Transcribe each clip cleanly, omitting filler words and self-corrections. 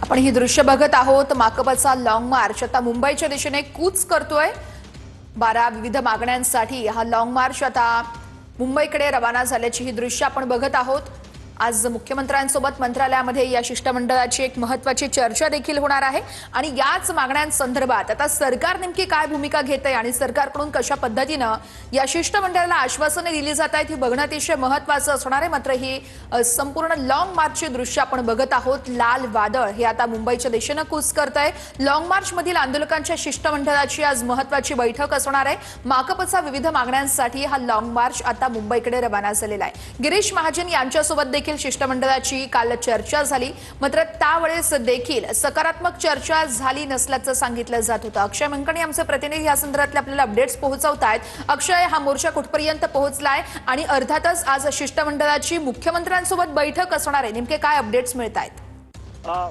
आपण ही दृश्य बघत आहोत। माकपचा लॉंग मार्च आता मुंबईच्या दिशेने कूच करतोय। 12 विविध मागण्यांसाठी हा लॉंग मार्च आता मुंबईकडे रवाना झाल्याची ही दृश्य आपण बघत आहोत। आज मुख्यमंत्र्यांसोबत मंत्रालयामध्ये या शिष्टमंडळाची एक महत्त्वाची चर्चा देखील होणार आहे आणि याच मागण्यांसंदर्भात आता सरकार नेमकी काय भूमिका घेत आहे आणि सरकारकडून कशा पद्धतीने या शिष्टमंडळाला आश्वासने दिली जात आहेत हे बघणं अतिशय महत्त्वाचं असणार आहे। मात्र ही संपूर्ण लॉंग मार्चचे दृश्य आपण बघत आहोत। लाल वादळ हे आता मुंबईच्या दिशेने कूच करत आहे। लॉंग मार्च मधील आंदोलकांच्या शिष्टमंडळाची आज महत्त्वाची बैठक असणार आहे। माकपचा विविध मागण्यांसाठी हा लॉंग मार्च आता मुंबईकडे रवाना झालेला आहे। गिरीश महाजन यांच्यासोबत देखील शिष्टमंडळाची काल चर्चा झाली, मात्र त्यावेळेस देखील सकारात्मक चर्चा झाली नसल्याचं सांगितलं जात होतं। अक्षय मंकणी आमचे प्रतिनिधी या संदर्भातले आपल्याला अपडेट्स पोहोचवतायत। अक्षय, हा मोर्चा कुठपर्यंत पोहोचलाय आणि अर्थातच आज शिष्टमंडळाची मुख्यमंत्र्यांसोबत बैठक असणार आहे, नेमके काय अपडेट्स मिळतायत?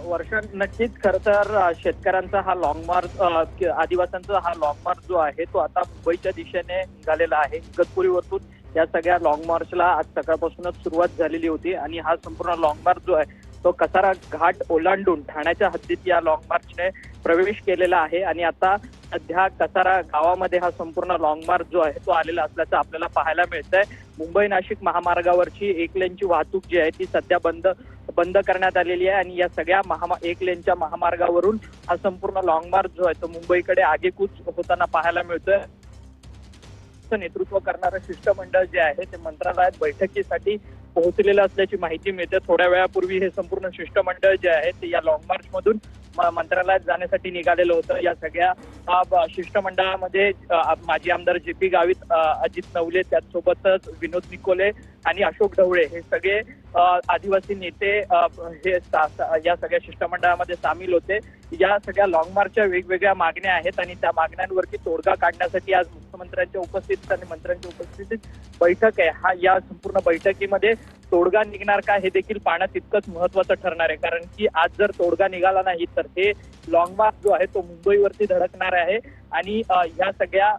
वर्षा, नक्कीच खरं तर शेतकऱ्यांचा हा लॉंग मार्च, आदिवासींचा हा लॉंग मार्च जो आहे तो आता मुंबईच्या दिशेने निघालेला आहे। इगतपुरीवरून या सगळ्या लॉंग मार्चला आज सकाळपासूनच सुरुवात झालेली होती आणि हा संपूर्ण लॉंग मार्च जो आहे तो कसारा घाट ओलांडून ठाण्याच्या हद्दीत या लॉंग मार्चने प्रवेश केलेला आहे आणि आता सध्या कसारा गावामध्ये हा संपूर्ण लॉंग मार्च जो आहे तो आलेला असल्याचं आपल्याला पाहायला मिळतंय। मुंबई नाशिक महामार्गावरची एक लेनची वाहतूक जी आहे ती सध्या बंद करण्यात आलेली आहे आणि या सगळ्या एक लेनच्या महामार्गावरून हा संपूर्ण लॉंग मार्च जो आहे तो मुंबईकडे आगेकूच होताना पाहायला मिळतोय। नेतृत्व करणारं शिष्टमंडळ जे आहे ते मंत्रालयात बैठकीसाठी पोहोचलेलं असल्याची माहिती मिळते। थोड्या वेळापूर्वी हे संपूर्ण शिष्टमंडळ जे आहे ते या लॉंग मार्च मधून मंत्रालयात जाण्यासाठी निघालेलं होतं। या सगळ्या शिष्टमंडळामध्ये माजी आमदार जे.पी. गावित, अजित नवले, त्याचसोबतच विनोद निकोले आणि अशोक ढवळे हे सगळे आदिवासी नेते हे या सगळ्या शिष्टमंडळामध्ये सामील होते। या सगळ्या लॉंग मार्चच्या वेगवेगळ्या मागण्या आहेत आणि त्या मागण्यांवरती तोडगा काढण्यासाठी आज मुख्यमंत्र्यांच्या उपस्थितीत आणि मंत्र्यांच्या उपस्थितीत बैठक आहे। या संपूर्ण बैठकीमध्ये तोडगा निघणार का हे देखील पाहणं तितकंच महत्त्वाचं ठरणार आहे, कारण की आज जर तोडगा निघाला नाही तर हे लॉंग मार्च जो आहे तो मुंबईवरती धडकणार आहे आणि या सगळ्या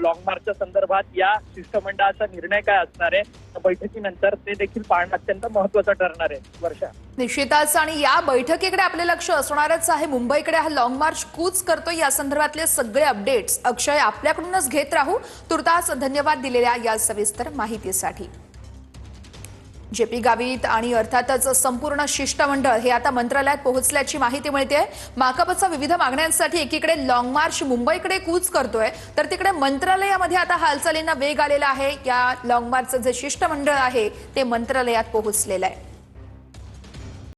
लॉंग मार्चच्या संदर्भात या शिष्टमंडळाचा निर्णय काय असणार आहे बैठकीनंतर ते देखील पाहणं अत्यंत महत्त्वाचं ठरणार आहे। वर्षा, निश्चितच, आणि या बैठकीकडे आपले लक्ष असणारच आहे। मुंबईकडे हा लॉंग मार्च कूच करतोय या संदर्भातले सगळे अपडेट्स अक्षय आपल्याकडूनच घेत राहू। तुर्तास धन्यवाद दिलेल्या या सविस्तर माहितीसाठी। जे.पी. गावित आणि अर्थातच संपूर्ण शिष्टमंडळ हे आता मंत्रालयात पोहोचल्याची माहिती मिळते। माकपचा विविध मागण्यांसाठी एकीकडे लॉंग मार्च मुंबईकडे कूच करतोय तर तिकडे मंत्रालयामध्ये आता हालचालींना वेग आलेला आहे। या लॉंग मार्चचं जे शिष्टमंडळ आहे ते मंत्रालयात पोहोचलेलं आहे।